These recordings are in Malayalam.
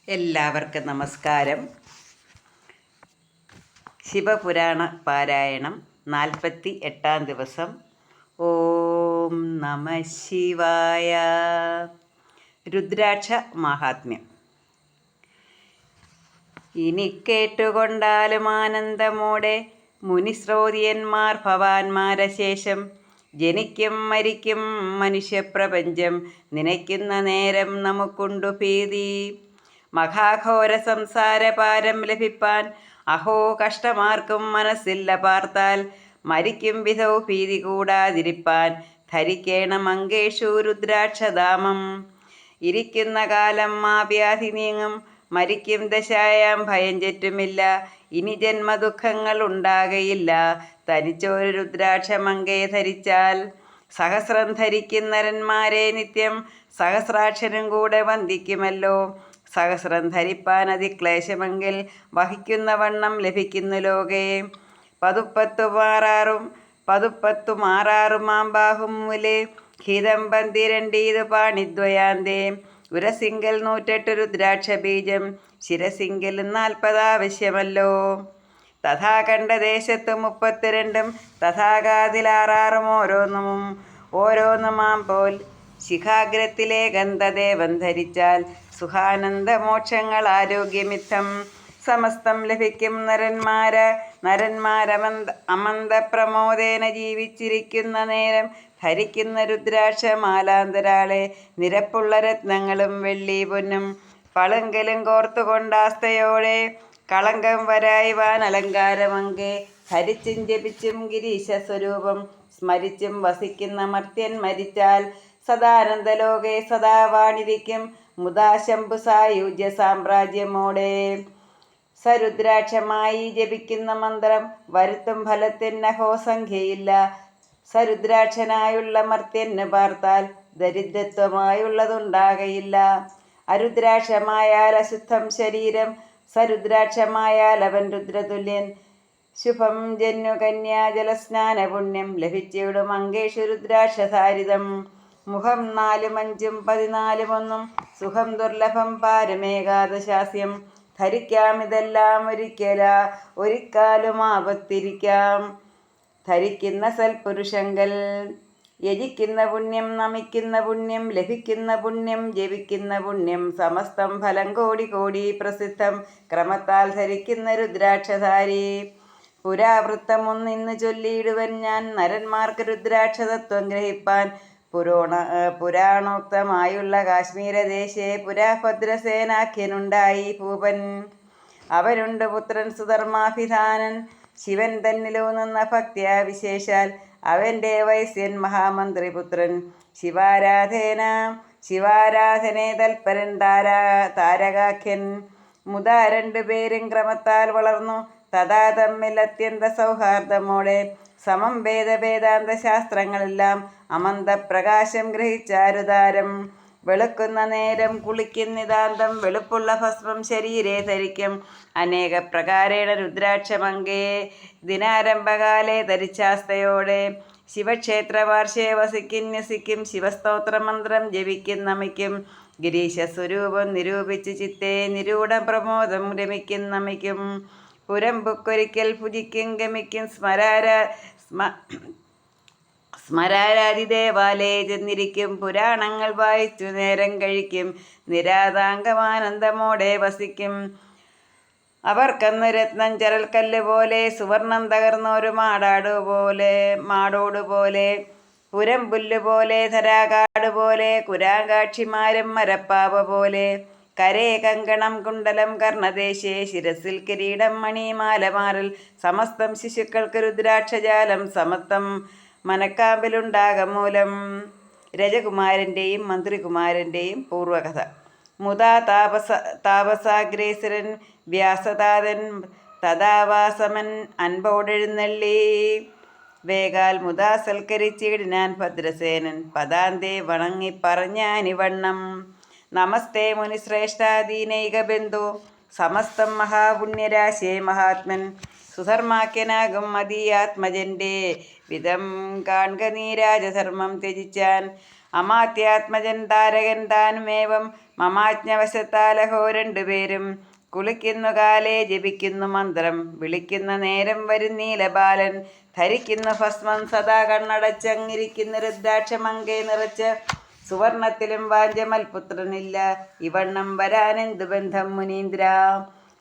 എല്ലാവർക്കും നമസ്കാരം. ശിവപുരാണ പാരായണം 48-ാം ദിവസം. ഓം നമ ശിവായ. രുദ്രാക്ഷ മാഹാത്മ്യം. ഇനി കേട്ടുകൊണ്ടാലും ആനന്ദമോടെ മുനിശ്രോതിയന്മാർ ഭവാന്മാരശേഷം ജനിക്കും മരിക്കും മനുഷ്യപ്രപഞ്ചം നനയ്ക്കുന്ന നേരം നമുക്കുണ്ടു ഭീതി. മഹാഘോര സംസാരപാരം ലഭിപ്പാൻ അഹോ കഷ്ടമാർക്കും മനസ്സില്ല പാർത്താൽ. മരിക്കും വിധൗ ഭീതി കൂടാതിരിപ്പാൻ ധരിക്കേണം അങ്കേഷു രുദ്രാക്ഷധാമം. ഇരിക്കുന്ന കാലം ആ വ്യാധി നീങ്ങും, മരിക്കും ദശായാം ഭയം ചെറ്റുമില്ല. ഇനി ജന്മദുഃഖങ്ങൾ ഉണ്ടാകയില്ല തനിച്ചൊരു രുദ്രാക്ഷമങ്കേ ധരിച്ചാൽ. സഹസ്രം ധരിക്കും നരന്മാരെ നിത്യം സഹസ്രാക്ഷനും കൂടെ വന്ദിക്കുമല്ലോ. സഹസ്രം ധരിപ്പാൻ അതിക്ലേശമെങ്കിൽ വഹിക്കുന്ന വണ്ണം ലഭിക്കുന്നു ലോകേ. പതുപ്പത്തുമാറാറുമാം ബാഹുമൂലെ ഹിതം പന്തിരണ്ടീതു പാണിദ്വയാന്തേ. ഉരസിങ്കൽ 108 രുദ്രാക്ഷ ബീജം ശിരസിങ്കൽ 40 ആവശ്യമല്ലോ. തഥാ കണ്ട ദേശത്ത് 32 തഥാകാതിലാറാറും ഓരോന്നുമാം പോൽ ശിഖാഗ്രത്തിലെ ഗന്ധദേവൻ ധരിച്ചാൽ സുഖാനന്ദമോക്ഷങ്ങൾ ആരോഗ്യമിത്തം സമസ്തം ലഭിക്കും. അമന്ത പ്രമോദേന ജീവിച്ചിരിക്കുന്ന നേരം ധരിക്കുന്ന രുദ്രാക്ഷ മാലാന്തരാളെ നിരപ്പുള്ള രത്നങ്ങളും വെള്ളി പൊന്നും പളുങ്കലും കോർത്തുകൊണ്ടാസ്തയോടെ കളങ്കം വരായുവാൻ അലങ്കാരമങ്കെ ധരിച്ചും ജപിച്ചും ഗിരീശ സ്വരൂപം സ്മരിച്ചും വസിക്കുന്ന മർത്യൻ മരിച്ചാൽ സദാനന്ദലോകെ സദാ വാണിരിക്കും മുദാ ശംഭു സായുജ്യ സാമ്രാജ്യമോടെ. സരുദ്രാക്ഷമായി ജപിക്കുന്ന മന്ത്രം വരുത്തും ഫലത്തിനഹോ സംഖ്യയില്ല. സരുദ്രാക്ഷനായുള്ള മർത്യന് പാർത്താൽ ദരിദ്രത്വമായുള്ളതുണ്ടാകയില്ല. അരുദ്രാക്ഷമായാൽ അശുദ്ധം ശരീരം, സരുദ്രാക്ഷമായാൽ അവൻ രുദ്രതുല്യൻ. ശുഭം ജന്നു കന്യാ ജലസ്നാന പുണ്യം ലഭിച്ചിടും അങ്കേഷു രുദ്രാക്ഷധാരിതം. മുഖം 4 5 14 1 സുഖം ദുർലഭം പാരമേകാദശാസ്യം. ധരിക്കാം ഇതെല്ലാം ഒരിക്കാലും ആപത്തിരിക്കാം. ധരിക്കുന്ന സൽപുരുഷങ്കൽ യജിക്കുന്ന പുണ്യം നമിക്കുന്ന പുണ്യം ലഭിക്കുന്ന പുണ്യം ജപിക്കുന്ന പുണ്യം സമസ്തം ഫലം കോടി കോടി പ്രസിദ്ധം ക്രമത്താൽ ധരിക്കുന്ന രുദ്രാക്ഷധാരി. പുരാവൃത്തം ഒന്നിന്ന് ചൊല്ലിയിടുവൻ ഞാൻ നരന്മാർക്ക് രുദ്രാക്ഷതത്വം ഗ്രഹിപ്പാൻ. പുരാണോക്തമായുള്ള കാശ്മീരദേശേ പുരാഭദ്രസേനാഖ്യനുണ്ടായി ഭൂപൻ. അവനുണ്ട് പുത്രൻ സുധർമാഭിധാനൻ. ശിവൻ തന്നിലൂന്നുന്ന ഭക്തിയാ വിശേഷാൽ അവൻ്റെ വൈശ്യൻ മഹാമന്ത്രിപുത്രൻ. ശിവാരാധനേ തൽപരൻ താരകാഖ്യൻ. മുതാ 2 പേരും ക്രമത്താൽ വളർന്നു തഥാ തമ്മിൽ അത്യന്ത സൗഹാർദ്ദമോടെ സമം വേദാന്ത ശാസ്ത്രങ്ങളെല്ലാം അമന്തപ്രകാശം ഗ്രഹിച്ചാരുദാരം. വെളുക്കുന്ന നേരം കുളിക്കുന്നിതാന്തം വെളുപ്പുള്ള ഭസ്മം ശരീരേ ധരിക്കും. അനേക പ്രകാരേണ രുദ്രാക്ഷമങ്കേ ദിനാരംഭകാലേ ധരിച്ചാസ്തയോടെ. ശിവക്ഷേത്ര വാർഷേ വസിക്കും ശിവസ്തോത്രമന്ത്രം ജപിക്കും നമിക്കും. ഗിരീശ സ്വരൂപം നിരൂപിച്ച് ചിത്തേ നിരൂഢ പ്രമോദം രമിക്കും നമിക്കും. പുരം ബുക്കൊരിക്കൽ ഭുജിക്കും ഗമിക്കും സ്മരാരാധി ദേവാലയെ ചെന്നിരിക്കും. പുരാണങ്ങൾ വായിച്ചു നേരം കഴിക്കും നിരാതാങ്കമാനന്ദമോടെ വസിക്കും. അവർക്കന്ന് രത്നം ചരൽക്കല്ല് പോലെ സുവർണം തകർന്നൊരു മാടോടുപോലെ പുരം പുല്ലുപോലെ ധരാകാടുപോലെ കുരാകാക്ഷിമാരും മരപ്പാവ പോലെ. കരേ കങ്കണം കുണ്ടലം കർണദേശേ ശിരസിൽ കിരീടം മണിമാലമാറിൽ സമസ്തം ശിശുക്കൾക്ക് രുദ്രാക്ഷജാലം സമത്വം മനക്കാമ്പിലുണ്ടാകമൂലം. രജകുമാരൻ്റെയും മന്ത്രികുമാരൻ്റെയും പൂർവകഥ. മുതാ താപസാഗ്രേസരൻ വ്യാസതാതൻ തഥാവാസമൻ അൻപോടെഴുന്നള്ളി. വേഗാൽ മുതാ സൽക്കരിച്ചിടിനാൻ ഭദ്രസേനൻ പദാന്തേ വണങ്ങി പറഞ്ഞാനിവണ്ണം. നമസ്തേ മുനിശ്രേഷ്ഠാദീനൈക ബന്ധു സമസ്തം മഹാപുണ്യരാശേ മഹാത്മൻ. സുധർമാക്യനാകും മതീയാത്മജൻ്റെ വിധം കാൺക നീ രാജധർമ്മം ത്യജിച്ചാൻ. അമാത്യാത്മജൻ താരകൻ താനുമേവം മമാജ്ഞവശത്താലഹോ രണ്ടുപേരും കുളിക്കുന്നു കാലേ ജപിക്കുന്നു മന്ത്രം വിളിക്കുന്ന നേരം വരും നീലബാലൻ ധരിക്കുന്നു ഭസ്മം സദാ കണ്ണടച്ചങ്ങിരിക്കുന്നു രുദ്രാക്ഷമങ്കെ നിറച്ച് സുവർണത്തിലും വാഞ്ചമൽപുത്രനില്ല ഇവണ്ണം വരാനെന്തു ബന്ധം മുനീന്ദ്ര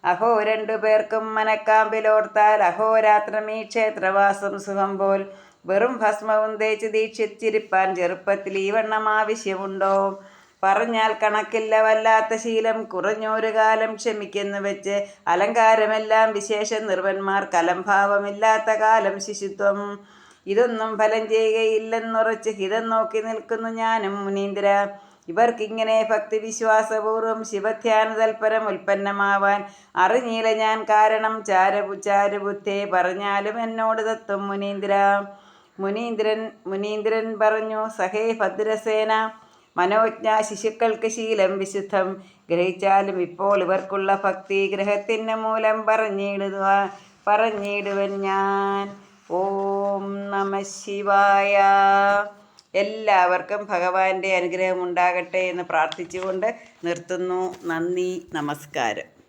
അഹോ രണ്ടുപേർക്കും മനക്കാമ്പിലോർത്താൽ അഹോരാത്രമീ ക്ഷേത്രവാസം സുഖം പോൽ വെറും ഭസ്മവും തേച്ച് ദീക്ഷിച്ചിരിപ്പാൻ ചെറുപ്പത്തിൽ ഈ വണ്ണം ആവശ്യമുണ്ടോ പറഞ്ഞാൽ കണക്കില്ല വല്ലാത്ത ശീലം കുറഞ്ഞൊരു കാലം ക്ഷമിക്കുന്നു വെച്ച് അലങ്കാരമെല്ലാം വിശേഷ നിർവന്മാർ കലംഭാവമില്ലാത്ത കാലം ശിശുത്വം ഇതൊന്നും ഫലം ചെയ്യുകയില്ലെന്നുറച്ച് ഹിതം നോക്കി നിൽക്കുന്നു ഞാനും മുനീന്ദ്ര ഇവർക്കിങ്ങനെ ഭക്തി വിശ്വാസപൂർവം ശിവധ്യാന തൽപരം ഉൽപ്പന്നമാവാൻ അറിഞ്ഞില്ല ഞാൻ കാരണം ചാരുബുദ്ധേ പറഞ്ഞാലും എന്നോട് തത്വം മുനീന്ദ്രൻ പറഞ്ഞു സഹേ ഭദ്രസേന മനോജ്ഞ ശിശുക്കൾക്ക് ശീലം വിശുദ്ധം ഗ്രഹിച്ചാലും ഇപ്പോൾ ഇവർക്കുള്ള ഭക്തി ഗ്രഹത്തിന് മൂലം പറഞ്ഞിടുവൻ ഞാൻ. ഓം നമ ശിവായ. എല്ലാവർക്കും ഭഗവാന്റെ അനുഗ്രഹം ഉണ്ടാകട്ടെ എന്ന് പ്രാർത്ഥിച്ചുകൊണ്ട് നിർത്തുന്നു. നന്ദി, നമസ്കാരം.